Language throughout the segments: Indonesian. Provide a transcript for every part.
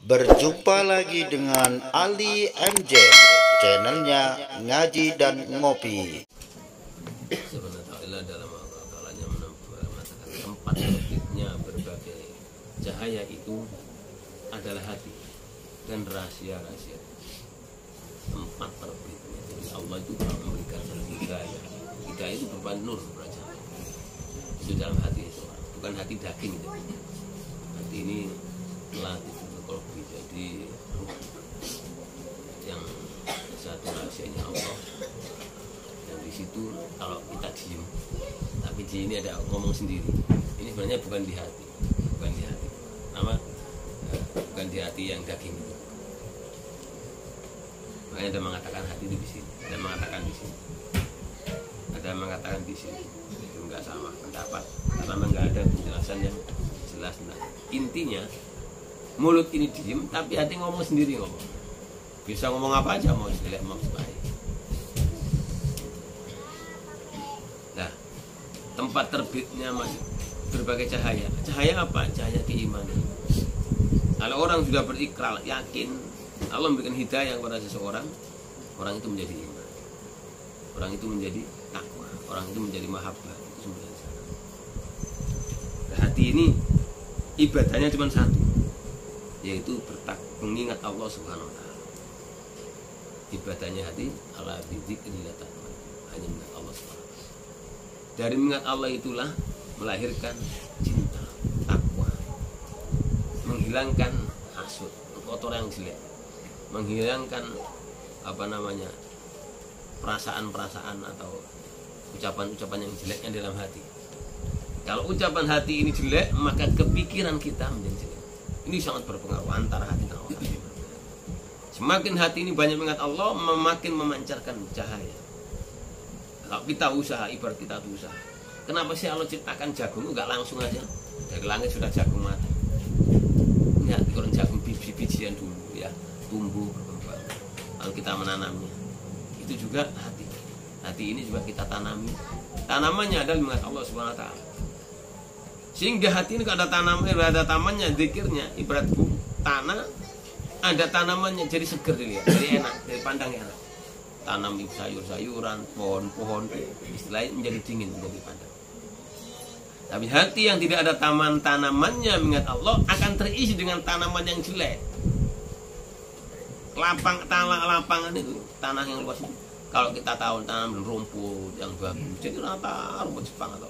Berjumpa lagi dengan Ali MJ, channelnya Ngaji dan Ngopi. Sebenarnya dalam kalanya mengatakan tempat terbitnya berbagai cahaya itu adalah hati dan rahasia-rahasia. Tempat terbitnya, jadi Allah itu memberikan hidayah. Hidayah itu berupa nur, bercahaya. Itu dalam hati itu, bukan hati daging itu. Hati ini melatih kalau jadi yang satu rahasianya Allah. Dan di situ kalau kita diem, tapi di ini ada ngomong sendiri. Ini sebenarnya bukan di hati, bukan di hati. Nama bukan di hati yang daging itu. Makanya ada mengatakan hati itu di sini, ada mengatakan di sini, ada mengatakan di sini. Itu enggak sama pendapat, karena memang enggak ada penjelasan yang jelas. Nah, intinya mulut ini diem, tapi hati ngomong sendiri ngomong. Bisa ngomong apa aja, mau jelek mau baik. Nah, tempat terbitnya masih berbagai cahaya. Cahaya apa? Cahaya keimanan. Kalau orang sudah berikrar, yakin Allah memberikan hidayah kepada seseorang, orang itu menjadi iman. Orang itu menjadi takwa. Orang itu menjadi mahabbah. Itu sebenarnya. Nah, hati ini ibadahnya cuma satu, yaitu mengingat Allah Subhanahu wa taala. Ibadahnya hati ala bidzikrillah, hanya mengingat Allah Subhanahu wa taala. Dari mengingat Allah itulah melahirkan cinta, takwa, menghilangkan hasud, kotoran yang jelek, menghilangkan perasaan-perasaan atau ucapan-ucapan yang jelek yang dalam hati. Kalau ucapan hati ini jelek, maka kepikiran kita menjadi jelek. Ini sangat berpengaruh antara hati dan Allah. Semakin hati ini banyak mengingat Allah, makin memancarkan cahaya. Kalau kita usaha, ibarat kita usaha. Kenapa sih Allah ciptakan jagung nggak langsung aja dari langit sudah jagung mati? Ya, orang jagung biji-bijian dulu ya, tumbuh berkembang. Lalu kita menanamnya. Itu juga hati. Hati ini juga kita tanami. Tanamannya adalah mengingat Allah Subhanahu wa taala. Sehingga hati ini kalau ada tamannya, zikirnya, ibarat tanah, ada tanamannya jadi seger dilihat, jadi enak, jadi pandang enak. Tanam sayur-sayuran, pohon-pohon, istilahnya menjadi dingin, menjadi pandang. Tapi hati yang tidak ada tanamannya mengingat Allah akan terisi dengan tanaman yang jelek. Lapangan itu, tanah yang luas itu. Kalau kita tahu tanam rumput yang bagus, jadi rata rumput Jepang atau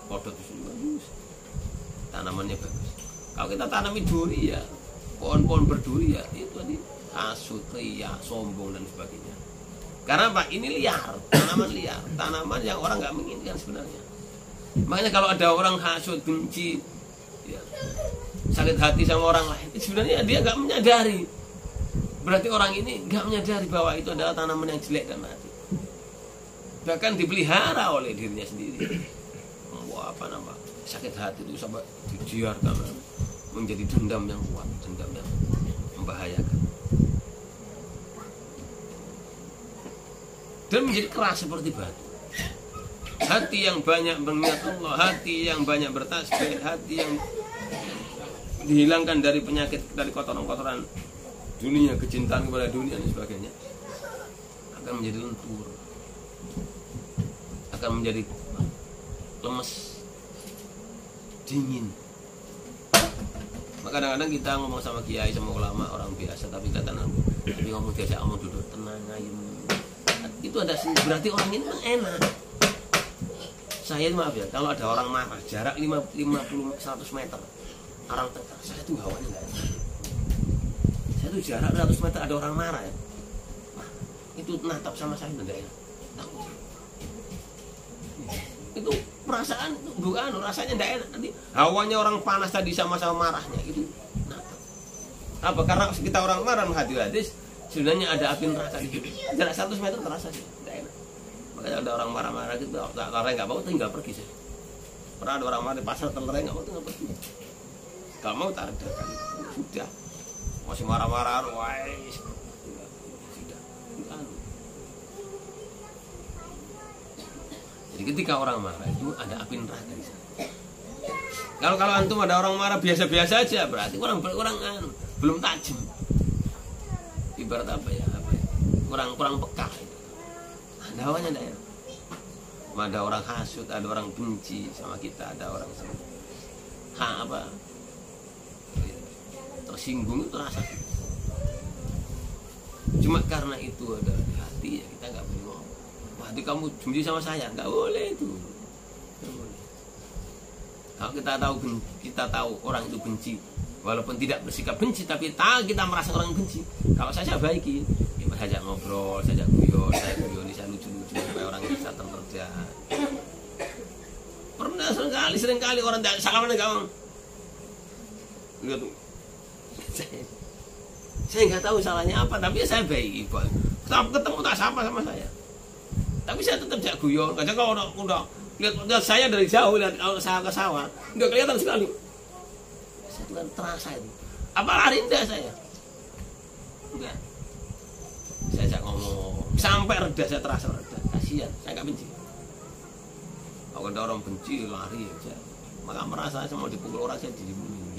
kodok itu bagus. Tanamannya bagus. Kalau kita tanami duri ya, pohon-pohon berduri ya, itu tadi hasut, ria, sombong dan sebagainya. Karena apa? Ini liar, tanaman liar, tanaman yang orang nggak menginginkan sebenarnya. Makanya kalau ada orang hasut, benci, ya, sakit hati sama orang lain, sebenarnya dia nggak menyadari. Berarti orang ini nggak menyadari bahwa itu adalah tanaman yang jelek dan mati. Bahkan dipelihara oleh dirinya sendiri. Wah, sakit hati itu sampai dibiarkan menjadi dendam yang kuat, dendam yang membahayakan, dan menjadi keras seperti batu. Hati yang banyak mengingat Allah, hati yang banyak bertasbih, hati yang dihilangkan dari penyakit, dari kotoran-kotoran dunia, kecintaan kepada dunia dan sebagainya, akan menjadi lentur, akan menjadi lemes, dingin. Maka kadang-kadang kita ngomong sama kiai, sama ulama, orang biasa, tapi kita tenang. Tapi ngomong biasa, ngomong duduk tenang, ayem. Itu ada berarti orang ini enak. Saya maaf ya, kalau ada orang marah jarak 50-100 meter, orang tegar, saya tuh hawanya nggak enak. Saya tuh jarak 100 meter ada orang marah ya, nah, itu natap sama saya nggak enak. Takut. Itu perasaan bukan rasanya tidak enak. Nanti hawanya orang panas tadi sama-sama marahnya itu. Nah, apa? Karena kita orang marah hadis sebenarnya ada api neraka di situ. Jarak 100 meter terasa sih tidak enak. Makanya ada orang marah-marah gitu, kalau nggak mau tinggal pergi sih. Pernah ada orang marah di pasar telerai nggak mau tinggal pergi. Kalau mau tak ada kan sudah masih marah-marah, sudah. Jadi ketika orang marah itu ada api neraka di sana. Kalau antum ada orang marah biasa-biasa aja, berarti orang belum tajam. Ibarat apa ya, kurang peka. Ada awalnya ada ya. Ada orang hasut, ada orang benci sama kita, ada orang tersinggung, itu rasa. Cuma karena itu ada di hati, ya kita nggak boleh ngomong. Hati kamu benci sama saya, nggak boleh itu. Nggak boleh. Kalau kita tahu orang itu benci, walaupun tidak bersikap benci, tapi kita merasa orang benci. Kalau saya baiki, ya saya ajak ngobrol, saya ajak guyon, saya lucu-lucu supaya orang bisa terkerja. Pernah seringkali orang tidak salaman dengan kamu. Lihat tuh. Saya nggak tahu salahnya apa, tapi saya baiki. Kalau ketemu tak sapa sama saya. Tapi saya tetap ajak guyon. Kadang kalau udah lihat saya dari jauh, lihat kalau saya ke sawah, nggak kelihatan sekali. Saya tuh kan terasa itu. Apa lari enggak saya? Enggak. Saya ajak ngomong sampai reda, saya terasa reda. Kasihan, saya nggak benci. Kalau ada orang benci lari aja. Maka merasa saya mau dipukul orang, saya diemin.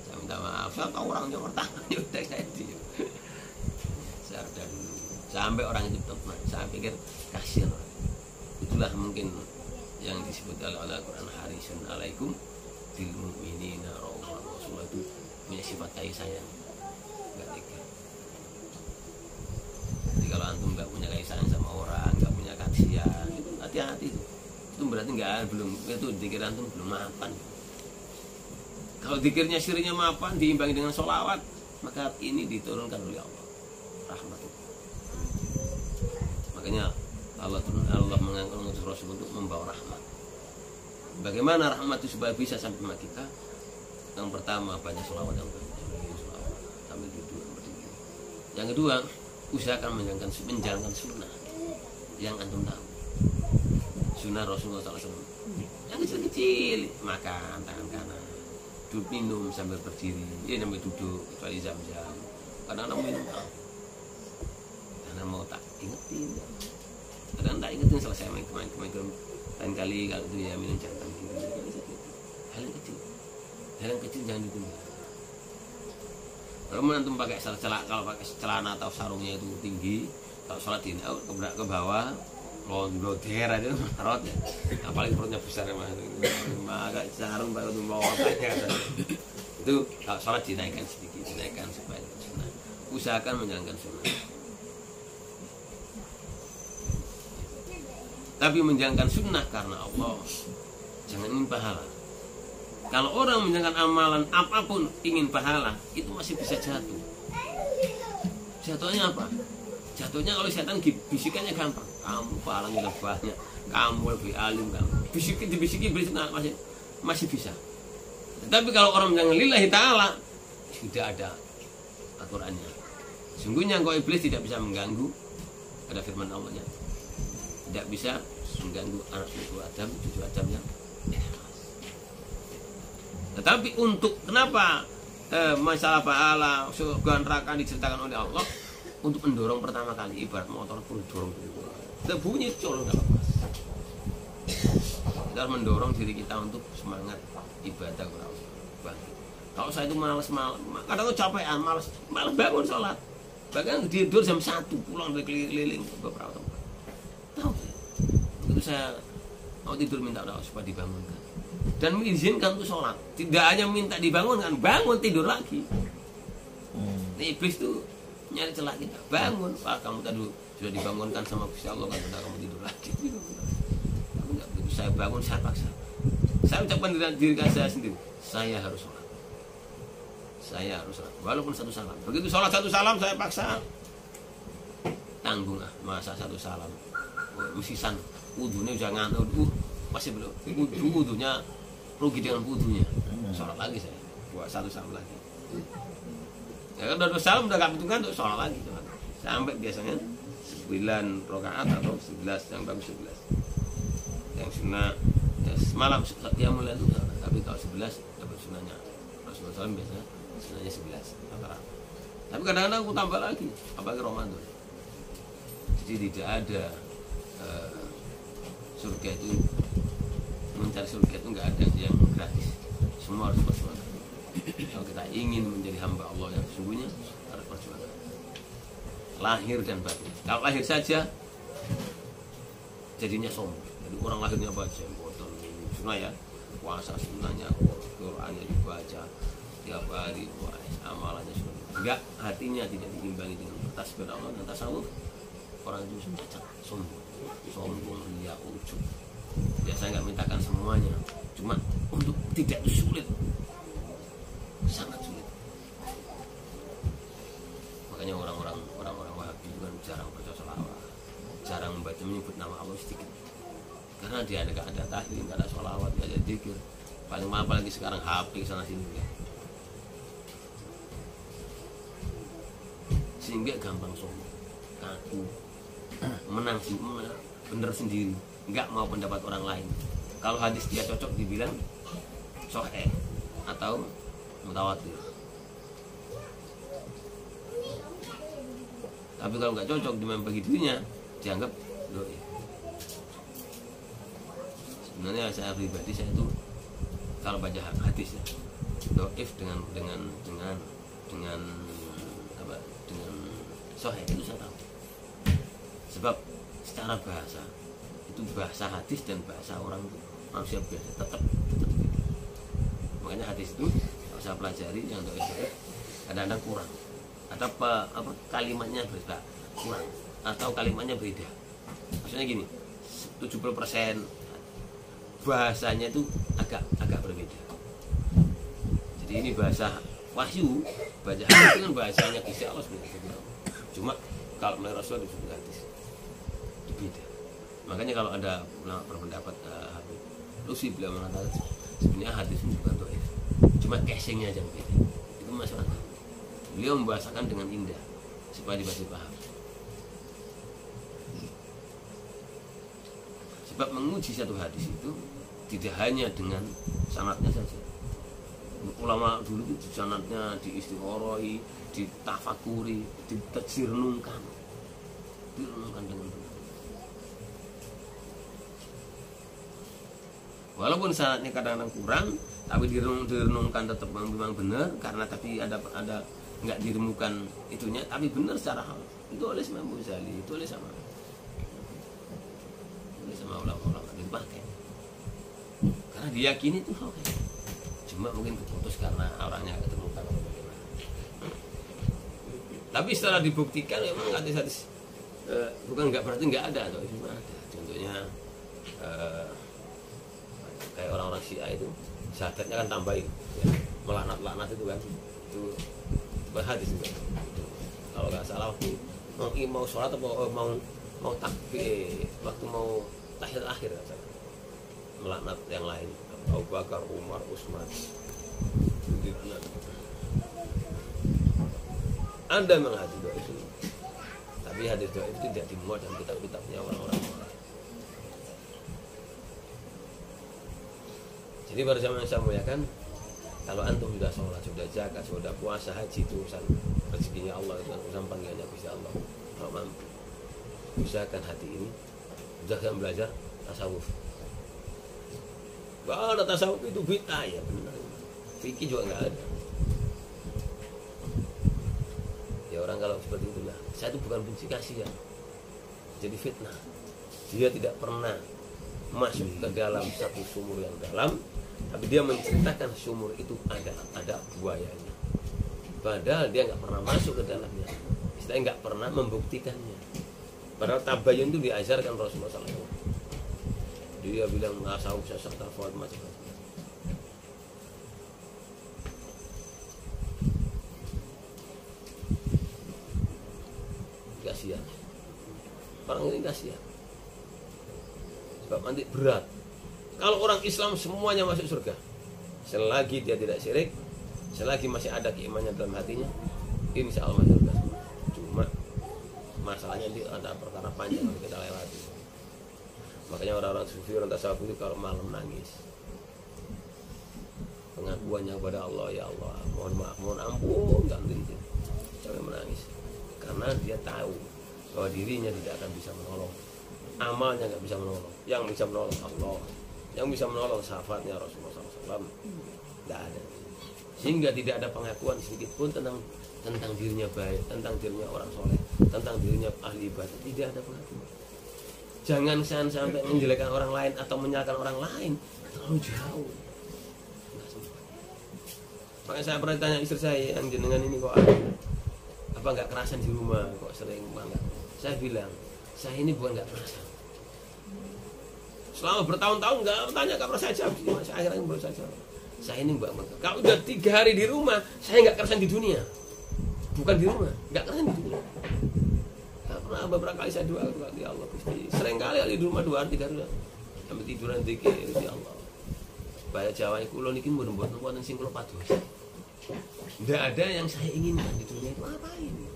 Saya minta maaf. Saya tahu orangnya pertama, ya udah saya diem. Saya udah dulu. Sampai orang itu teman. Saya pikir kasihan orang. Itulah mungkin yang disebut oleh Al-Quran, harisun alaikum bil mu'minina raufur rahim, itu punya sifat kasih sayang, nggak tega. Jadi kalau antum nggak punya kasih sayang sama orang, nggak punya kasihan, itu hati-hati itu berarti itu dikir antum belum mapan. Kalau dikirnya syiriknya mapan diimbangi dengan sholawat, maka ini diturunkan oleh Allah rahmat. Makanya Allah mengangkat utus Rasul untuk membawa rahmat. Bagaimana rahmat itu supaya bisa sampai sama kita? Yang pertama, banyak sholawat yang sambil duduk berdiri. Yang kedua, usahakan menjalankan sunnah yang antum tahu. Sunnah Rasulullah SAW. Yang kecil-kecil, makan tangan kanan, duduk minum sambil berdiri. Ini namanya duduk, kecuali jam-jam. Kadang-kadang minum karena mau tak ingetin. Kadang tak ingetin selesai main lain kali kalau itu ya minum jangan gini. Hal yang kecil jangan ditunda. Kalau antum pakai celana atau sarungnya itu tinggi, kalau sholat ini ke bawah, londoder aja marot ya. Apalagi perutnya besar ya, agak sarung baru tuh mau itu kalau sholat dinaikkan sedikit, dinaikkan supaya sunnah. Usahakan menjalankan sunnah. Tapi menjalankan sunnah karena Allah, jangan ingin pahala. Kalau orang menjalankan amalan apapun ingin pahala, itu masih bisa jatuh. Jatuhnya apa? Jatuhnya kalau setan bisikannya gampang. Kamu pahalanya lebih banyak, kamu lebih alim, kamu dibisiki masih bisa. Tetapi kalau orang menjalankan lillahi ta'ala, tidak ada aturannya. Sungguhnya engkau iblis tidak bisa mengganggu. Ada firman Allahnya, tidak bisa mengganggu anak cucu Adam yang ikhlas. Tetapi untuk kenapa masalah pahala surga neraka diceritakan oleh Allah, untuk mendorong pertama kali, ibarat motor pun dorong dulu. Kita bunyi colong nggak lepas. Kita mendorong diri kita untuk semangat ibadah kepada Allah. Kalau saya itu malas, kadang capean, malas bangun sholat. Bahkan tidur jam 1, pulang dari keliling beberapa tempat. Tahu? Itu saya mau tidur minta doa supaya dibangunkan dan mengizinkan untuk sholat. Tidak hanya minta dibangunkan, bangun tidur lagi. Ini iblis tuh nyari celah kita. Bangun, Pak, kamu tadi sudah dibangunkan sama Gusti Allah, kan udah kamu tidur lagi. Tapi enggak begitu. Saya bangun, saya paksa. Saya ucapkan diri saya sendiri, saya harus sholat. Saya harus sholat, walaupun satu salam. Begitu sholat satu salam, saya paksa. Tanggung masa satu salam. Mesisan, wudunya udah ngantuk, masih belum. Wudunya rugi dengan wudunya. Sholat lagi saya, buat satu salam lagi. Ya kan udah salam udah gak butuhkan untuk sholat lagi. Sampai biasanya 9 rakaat atau 11, yang bagus 11. Yang sunnah ya, semalam dia mulai itu, tapi kalau 11 dapat sunnahnya. Rasulullah SAW biasanya sunnahnya 11 rata-rata. Tapi kadang-kadang aku tambah lagi, apalagi Ramadan. Jadi tidak ada surga itu, mencari surga itu nggak ada yang gratis, semua harus bersuara. Kalau kita ingin menjadi hamba Allah yang sesungguhnya, harus perjuangan lahir dan batin. Kalau lahir saja jadinya sombong. Jadi orang lahirnya baca boten sunnah ya, puasa sunnahnya, Qur'annya dibaca tiap hari, amalannya sunnah. Enggak, hatinya tidak diimbangi dengan bertasbih Allah dan tasawuf. Orang itu cacat, sombong, ria, ujub. Ya saya nggak mintakan semuanya, cuma untuk tidak sulit, sangat sulit. Makanya orang-orang Wahabi itu kan jarang baca sholawat, jarang membaca menyebut nama Allah sedikit. Karena dia nggak ada tahlil, nggak ada sholawat, nggak ada dzikir. Paling mahal apalagi sekarang HP sana sini ya. Sehingga gampang sombong, kaku, menang bener sendiri, nggak mau pendapat orang lain. Kalau hadis dia cocok dibilang sahih atau mutawatir. Tapi kalau nggak cocok dengan bagi dirinya, dianggap doi. Sebenarnya saya pribadi saya itu kalau baca hadis ya, doif dengan sahih itu saya tahu. Sebab secara bahasa itu bahasa hadis dan bahasa orang itu manusia biasa tetap beda. Makanya hadis itu kalau saya pelajari yang doif kadang-kadang kurang. Ada apa kalimatnya berbeda kurang atau kalimatnya beda. Maksudnya gini, 70% bahasanya itu agak berbeda. Jadi ini bahasa wahyu, baca hadis itu kan bahasanya Gusti Allah sebenarnya. Cuma kalau melalui Rasul disebut hadis itu beda. Makanya kalau ada ulama berpendapat Lucy bilang mengatakan sebenarnya hadis ini bukan doif, cuma casingnya aja beda. Itu masalah. Beliau membahasakan dengan indah supaya dibaca paham. Sebab menguji satu hadis itu tidak hanya dengan sanadnya saja. Ulama dulu itu sanadnya diistigharoi, ditafakuri, direnungkan dengan benar. Walaupun sanadnya kadang-kadang kurang, tapi direnungkan tetap memang benar karena tapi ada nggak diremukan itunya, tapi benar secara hal itu oleh Imam Ghazali, itu oleh sama ulama-ulama dipakai karena diyakini itu oke. Cuma mungkin keputus karena orangnya nggak ditemukan. Tapi setelah dibuktikan memang hadis-hadis bukan nggak berarti nggak ada atau itu ada. Contohnya kayak orang-orang Syiah itu syahadatnya kan tambahin ya, melaknat itu kan itu hadis juga. Kalau nggak salah waktu mau sholat atau mau takbir waktu mau tahiyat akhir melaknat yang lain, Abu Bakar, Umar, Utsman. Ada memang hadis doa itu, tapi hadis doa itu tidak dimuat dalam kitab-kitabnya orang-orang. Jadi pada zaman yang saya muliakan, kalau antum sudah sholat, sudah zakat, sudah puasa, haji, itu urusan rezekinya Allah, itu urusan panggilannya Gusti Allah. Kalau mampu usahakan hati ini, usahakan belajar tasawuf. Gak ada tasawuf itu bid'ah ya benar. Fikih juga nggak ada. Ya orang kalau seperti itulah, saya itu bukan benci kasihan, jadi fitnah. Dia tidak pernah masuk ke dalam satu sumur yang dalam, tapi dia menceritakan sumur itu ada buayanya. Padahal dia nggak pernah masuk ke dalamnya, istilahnya nggak pernah membuktikannya. Padahal tabayun itu diajarkan Rasulullah SAW. Dia bilang tasawuf sesat macam-macam. Kasihan, orang ini kasihan. Sebab nanti berat. Kalau orang Islam semuanya masuk surga, selagi dia tidak syirik, selagi masih ada keimanan dalam hatinya, insya Allah masuk surga. Cuma masalahnya dia ada perkara panjang yang kita lewati. Makanya orang-orang sufi, orang tasawuf itu kalau malam nangis, pengakuannya kepada Allah, ya Allah, mohon maaf, mohon ampun, ganti sampai menangis, karena dia tahu bahwa dirinya tidak akan bisa menolong, amalnya nggak bisa menolong, yang bisa menolong Allah, yang bisa menolong syafaatnya Rasulullah SAW, tidak ada. sehingga tidak ada pengakuan sedikit pun tentang dirinya baik, tentang dirinya orang soleh, tentang dirinya ahli ibadah. Tidak ada pengakuan. Jangan sampai menjelekkan orang lain atau menyalahkan orang lain, terlalu jauh. Makanya saya pernah tanya istri saya, yang jenengan ini kok apa nggak kerasan di rumah, kok sering banget. Saya bilang, saya ini bukan nggak kerasan. Selama bertahun-tahun nggak pernah saya jawab. Saya akhirnya baru saya jawab. Saya ini mbak, kalau udah 3 hari di rumah, saya nggak kerasan di dunia. Bukan di rumah, nggak kerasan di dunia. Nggak pernah, beberapa kali saya doa ya Allah Gusti. Sering kali di rumah 2 hari 3 hari sampai tiduran dikit ya Allah. Bahasa Jawa itu kulon ini membuat sing kula pados. Nggak ada yang saya inginkan di dunia itu apa ini.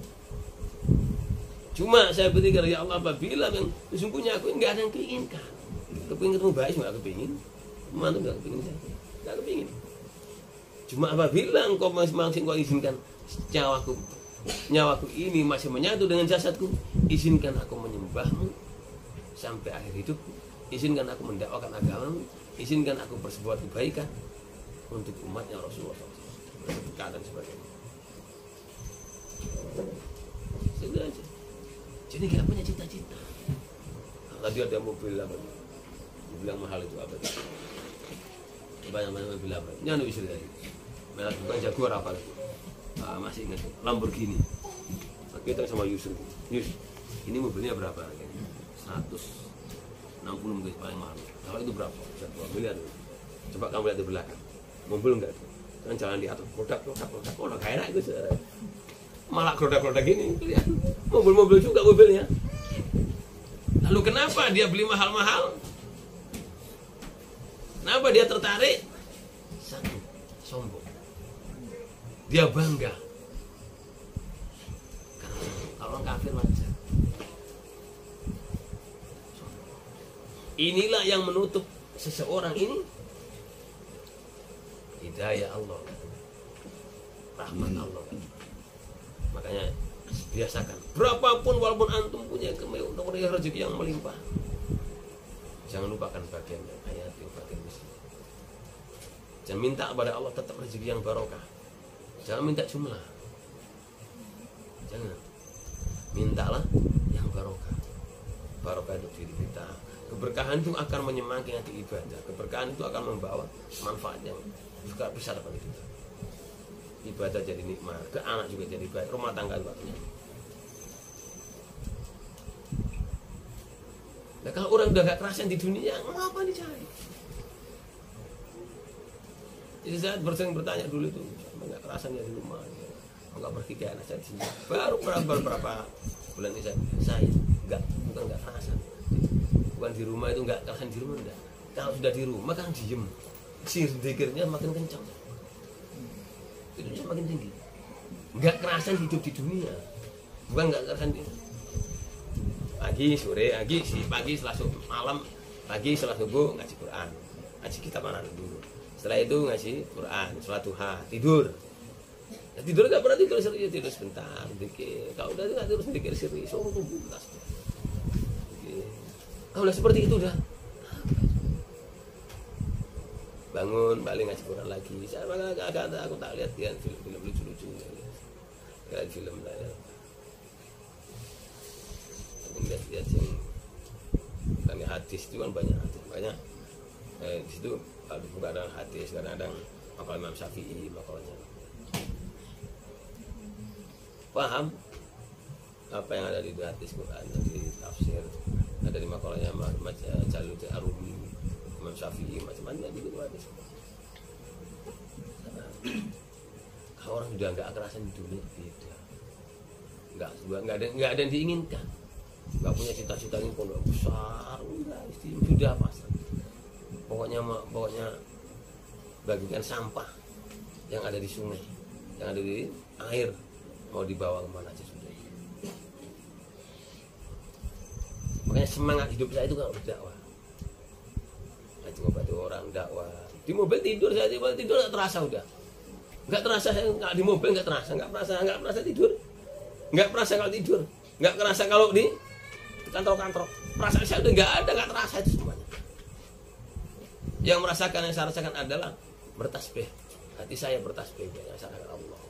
Cuma saya berpikir ya Allah, apabila yang sesungguhnya aku nggak ada yang keinginkan. Kepingin ketemu baik nggak kepingin, mantu nggak kepingin saya, nggak kepingin. Cuma apabila engkau masing-masing kau izinkan nyawaku ini masih menyatu dengan jasadku, izinkan aku menyembahmu sampai akhir hidupku, izinkan aku mendakwakan agamamu, izinkan aku bersebuah kebaikan untuk umatnya Rasulullah SAW, bersedekah dan sebagainya. Segera aja. Jadi nggak punya cita-cita. Tadi ada mobil apa? Mobil yang mahal itu apa? Banyak mobil apa? Ini anu istri tadi. Bukan Jaguar apa lagi? Masih ingat Lamborghini. Kita sama Yusuf. Ini mobilnya berapa? 160 mungkin paling mahal. Kalau itu berapa? 2 miliar. Coba kamu lihat di belakang. Mobil enggak tuh? Kan jalan di atas, produk. Oh, gak enak itu. Malah produk gini, lihat. Mobil-mobil juga mobilnya. Lalu kenapa dia beli mahal-mahal? Kenapa dia tertarik? Satu, sombong. Dia bangga. Karena kalau orang kafir wajar. Inilah yang menutup seseorang ini hidayah Allah, rahmat Allah. Makanya biasakan, berapapun walaupun antum punya rezeki yang melimpah, jangan lupakan bagian ayat yang bagian miskin. Jangan minta kepada Allah tetap rezeki yang barokah. Jangan minta jumlah. Jangan. Mintalah yang barokah. Barokah untuk diri kita. Keberkahan itu akan menyemangati ibadah. Keberkahan itu akan membawa manfaat yang juga besar bagi kita. Ibadah jadi nikmat, ke anak juga jadi baik, rumah tangga juga nyaman. Nah, kalau orang udah gak kerasan di dunia, mau apa dicari? Jadi saya sering bertanya dulu itu, nggak kerasan ya di rumah, nggak pergi ke anak saya di sini. Baru berapa bulan ini saya bukan nggak kerasan, bukan di rumah itu nggak kerasan di rumah enggak. Kalau sudah di rumah kan diem, zikirnya makin kencang, itu makin tinggi. Nggak kerasan hidup di dunia, bukan nggak kerasan di pagi sore, pagi setelah malam, pagi setelah subuh ngaji Quran, ngaji kitab mana dulu. Setelah itu ngaji Quran, sholat duha, tidur. Ya, tidur nggak pernah tidur serius, tidur sebentar, dikit. Kalau udah nggak tidur sedikit serius, suruh tubuh tas. Kalau udah seperti itu udah bangun, balik ngaji Quran lagi. Saya agak aku tak lihat ya film lucu-lucu, lihat film lah. Lihat yang kami hadis itu kan banyak. Di situ bukan ada hadis, kadang-kadang makalah Imam Syafi'i, makalahnya paham apa yang ada di hadis Quran, di tafsir, ada di makalahnya Jalud Arumi, Imam Syafi'i, macam-macam di hadis. Kalau orang sudah nggak kerasan di dunia, beda. Nggak ada yang diinginkan. Nggak punya cita-cita ini pondok besar, enggak, sudah pasrah. Pokoknya bagikan sampah yang ada di sungai, yang ada di air, mau dibawa kemana aja sudah. Makanya semangat hidup saya itu kalau berdakwah, ngaji ngobati orang, dakwah. Di mobil tidur, saya tidur nggak terasa udah, nggak terasa saya nggak di mobil, nggak terasa tidur, nggak terasa kalau tidur, nggak terasa kalau di kantor. Perasaan saya udah nggak terasa itu semuanya. Yang merasakan, yang saya rasakan adalah bertasbih, Hati saya bertasbih sadar Allah.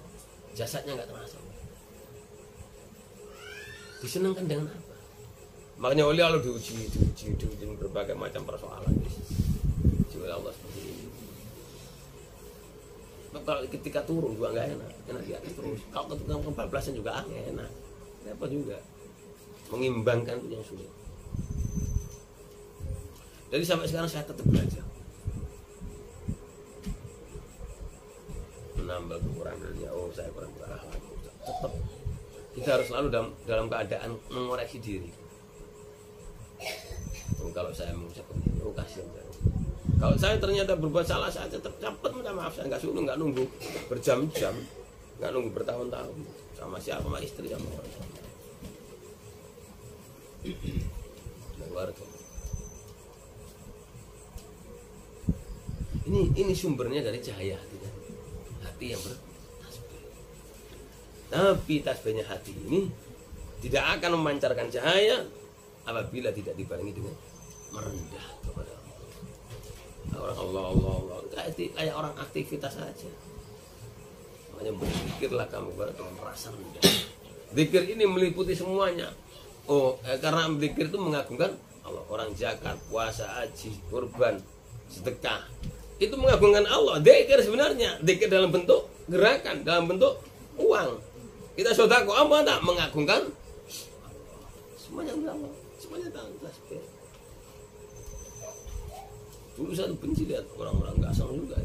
Jasadnya nggak terasa. Disenangkan dengan apa? Makanya oleh Allah diuji berbagai macam persoalan. Diuji oleh Allah seperti ini. Kalau ketika turun juga nggak enak di atas terus. Kalau ketika kebablasan juga enak. Apa juga mengimbangkan itu yang sulit. Jadi sampai sekarang saya tetap belajar. Menambah kekurangan dirinya. Oh saya kurang berakhlak. Tetap kita harus selalu dalam keadaan mengoreksi diri. Oh, kalau saya mengucapkan ini, oh kasihan saya. Kalau saya ternyata berbuat salah, saya tetap cepat minta maaf. Saya nggak nunggu berjam-jam, nggak nunggu bertahun-tahun sama siapa, sama istri, sama orang keluarga. Ini sumbernya dari cahaya hati yang bertasbih. Tapi tasbihnya hati ini tidak akan memancarkan cahaya apabila tidak dibarengi dengan merendah kepada Allah. Kayak orang aktivitas saja. Makanya berzikirlah kamu dengan rasa rendah. Zikir ini meliputi semuanya. Karena zikir itu mengagungkan Allah. Orang zakat, puasa, haji, kurban, sedekah, itu mengagungkan Allah. Zikir sebenarnya, zikir dalam bentuk gerakan, dalam bentuk uang. Kita sedekah apa tak mengagungkan semuanya Allah. Semuanya tasbih. Dulu saya benci lihat orang-orang nggak senang juga,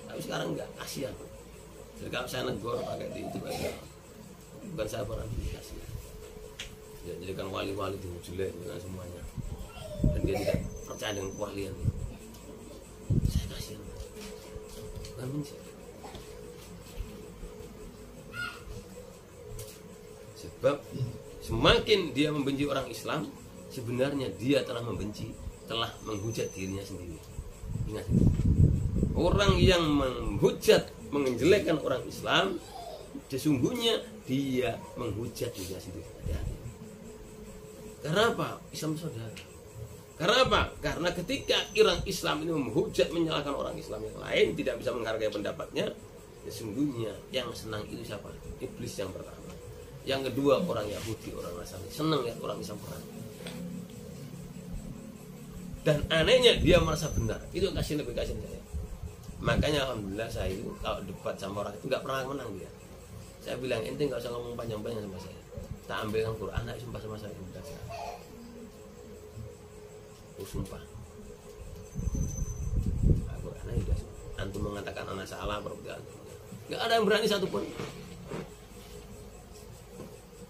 tapi sekarang nggak, kasihan. Jadi kalau saya negor pakai itu bukan saya pernah dikasih. Ya, jadikan wali-wali itu jelek dengan semuanya, dan dia tidak percaya dengan kewalian. Saya kasihan, bukan benci. Sebab semakin dia membenci orang Islam, sebenarnya dia telah menghujat dirinya sendiri. Ingat, orang yang menghujat, menjelekkan orang Islam, sesungguhnya dia menghujat dirinya sendiri. Hati-hati. Karena apa? Islam saudara. Karena apa? Karena ketika orang Islam ini menghujat, menyalahkan orang Islam yang lain, tidak bisa menghargai pendapatnya, sesungguhnya yang senang itu siapa? Iblis yang pertama. Yang kedua orang Yahudi, orang Nasrani, senang lihat orang Islam perang. Dan anehnya dia merasa benar. Itu lebih kasihan saya. Makanya alhamdulillah saya itu kalau debat sama orang itu nggak pernah menang dia. Saya bilang ente nggak usah ngomong panjang-panjang sama saya. Tak ambilkan Quran, anak sumpah sama saya. Sumpah. Quran aja. Antum mengatakan anak salah, perbedaan. Nggak ada yang berani satupun.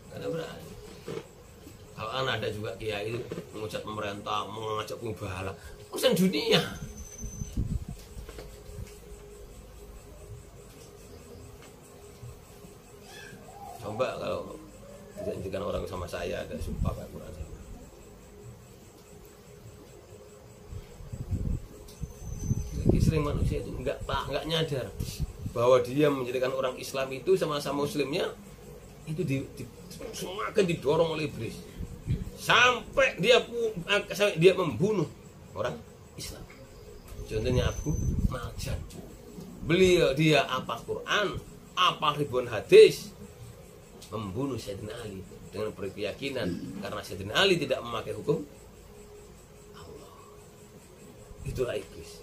Nggak ada berani. Kalau ada juga kiai itu mengucap pemerintah, mengajak bahala, urusan dunia. Coba kalau dijanjikan orang sama saya ada sumpah kayak Quran saya. Jadi sering manusia itu nggak nyadar bahwa dia menjadikan orang Islam itu sama-sama Muslimnya itu semakin didorong oleh iblis. Sampai dia membunuh orang Islam. Contohnya Abu Maljan. Dia apal Quran, apal ribuan hadis, membunuh Sayyidina Ali dengan berkeyakinan karena Sayyidina Ali tidak memakai hukum Allah. Itulah iblis.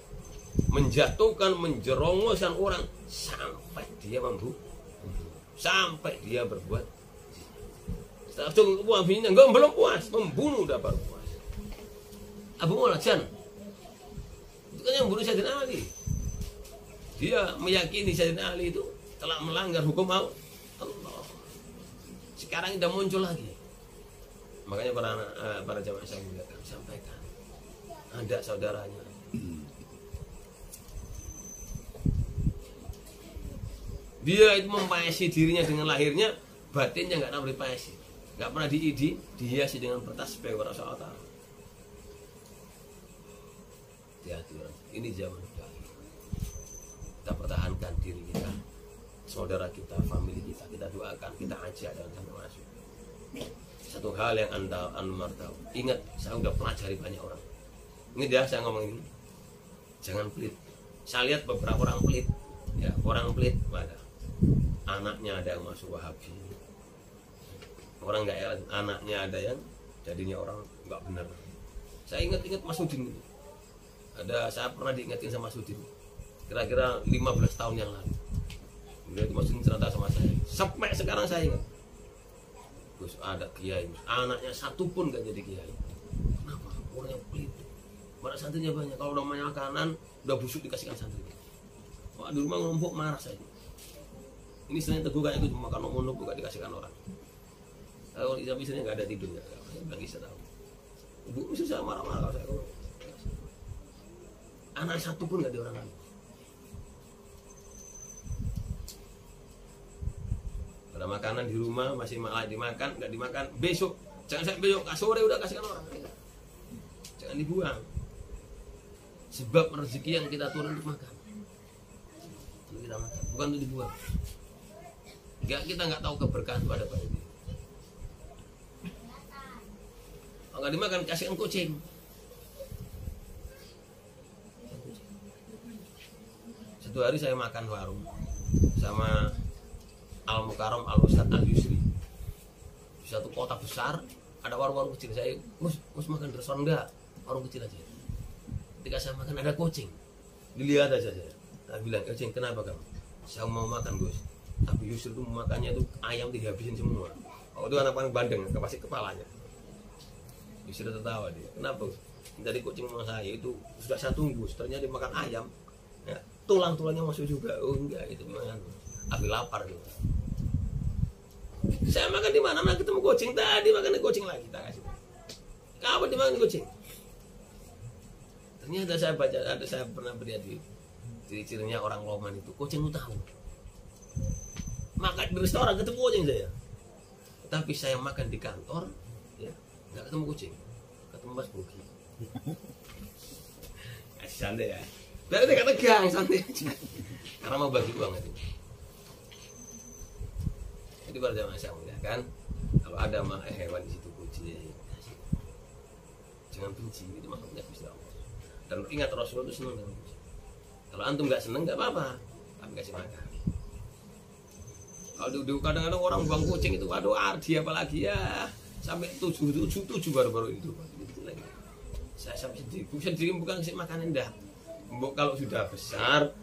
Menjatuhkan, menjerongoskan orang sampai dia membunuh, sampai dia berbuat. Enggak, belum puas, membunuh udah baru puas. Abu Maljan itu kan yang bunuh Sayyidina Ali. Dia meyakini Sayyidina Ali itu telah melanggar hukum Allah. Sekarang sudah muncul lagi. Makanya para jamaah saya sampaikan, ada saudaranya dia itu mempayasi dirinya dengan lahirnya, batinnya nggak pernah dipayasi. Nggak pernah dihiasi dengan bertasbih kepada Allah. Hati-hati, ini zaman udah. Kita pertahankan diri kita, saudara kita, famili kita, kita doakan, kita ajak dan sampai masuk. Satu hal yang anda tahu, ingat, saya udah pelajari banyak orang. Ingat ya, saya ngomong ini, jangan pelit. Saya lihat beberapa orang pelit, Ya, orang pelit pada anaknya ada yang masuk Wahabi, orang nggak enak anaknya ada yang jadinya orang nggak benar. Saya ingat Mas Udin, saya pernah diingetin sama Mas Udin kira-kira 15 tahun yang lalu. Beliau itu Mas Udin cerita sama saya, sampai sekarang saya ingat, Gus ada kiai, anaknya satu pun nggak jadi kiai. Kenapa? Orangnya pelit, banyak santrinya banyak, kalau udah banyak makanan udah busuk dikasihkan santri. Wah, di rumah ngompok marah saya. Ini selain teguh kayak gitu, makan nomor bukan dikasihkan orang. Kalau istrinya nggak ada tidur ya, nggak bisa tahu. Ibu bisa saya marah-marah kalau saya. Anak satu pun nggak ada orang lain. Ada makanan di rumah masih malah dimakan, nggak dimakan. Besok, jangan saya besok, sore udah kasihkan orang. Jangan dibuang. Sebab rezeki yang kita turun untuk makan. Kita makan, bukan untuk dibuang. Kita nggak tahu keberkahan pada bayi. Kalau nggak dimakan kasihkan kucing. Satu hari saya makan warung sama Al Mukarram Al Ustad Al Yusri. Di satu kota besar ada warung-warung kecil. Saya mus makan di restoran enggak, warung kecil aja. Ketika saya makan ada kucing, dilihat aja saya. Saya bilang, kucing kenapa kamu? Saya mau makan Gus. Tapi Yusri itu makannya itu ayam dihabisin semua. Oh itu anak paling bandeng, kepasih kepalanya. Yusri tertawa dia. Kenapa? Dari kucing sama saya itu sudah saya tunggu. Ternyata dimakan ayam, ya, tulang-tulangnya masuk juga. Oh enggak, itu memang tapi lapar gitu. Saya makan di mana? Makan ketemu kucing tadi, makan kucing lagi tak kasih. Kapan dimakan kucing? Ternyata saya baca, saya pernah melihat di ciri-cirinya orang Loman itu kucing itu tahu. Makan di restoran ketemu kucing saya. Tapi saya makan di kantor, ya nggak ketemu kucing, ketemu Mas Bogi. Santai ya. Berarti kata tegang santai aja. Karena mau bagi uang itu. Jadi pada zaman saya mulia kan, kalau ada hewan di situ kucing, jangan benci, itu makhluknya Gusti Allah. Dan ingat Rasulullah itu senang dengan kucing. Kalau antum nggak senang nggak apa-apa, tapi kasih makan. Kalau kadang-kadang orang buang kucing itu, aduh ardi apalagi ya, sampai 7 baru-baru itu. Saya sampai sendiri bukan kasih makanan dah. Kalau sudah besar,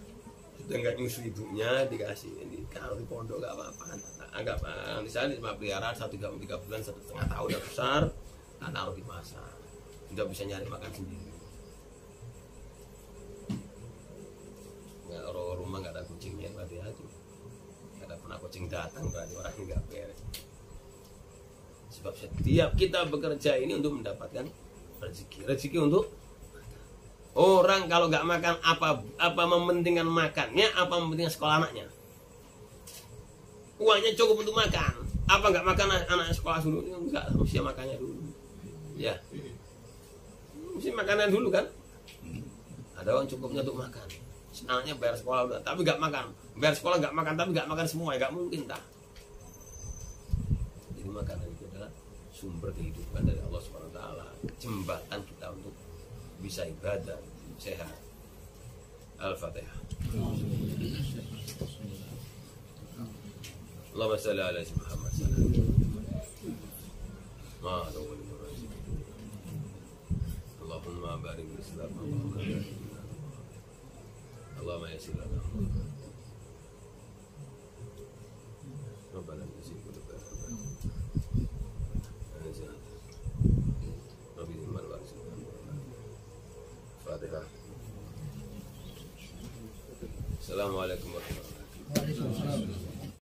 sudah nggak nyusu ibunya dikasih. Kalau di pondok nggak apa-apa. Anggap misalnya cuma pelihara 3 bulan 1,5 tahun udah besar, tak taruh di pasar, udah bisa nyari makan sendiri. Nggak rumah nggak ada kucingnya, berarti aja nggak ada pernah kucing datang, berarti orang nggak beres. Sebab setiap kita bekerja ini untuk mendapatkan rezeki untuk orang. Kalau nggak makan apa mementingkan makannya, apa mementingkan sekolah anaknya? Uangnya cukup untuk makan, apa nggak makan anak sekolah dulu? Enggak, mesti makannya dulu, ya, mesti makannya dulu kan. Ada uang cukupnya untuk makan, anaknya bayar sekolah udah, tapi nggak makan, bayar sekolah nggak makan, tapi nggak makan semua, nggak mungkin tak. Jadi makanan itu adalah sumber kehidupan dari Allah SWT, jembatan kita untuk bisa ibadah sehat. Al-Fatihah. Allahumma salli ala Muhammad Allahumma barik bil Islam, Allahumma yassir lana Rabbana nasi qulubana Rabbi iman wa Fatihah. Assalamualaikum warahmatullahi wabarakatuh.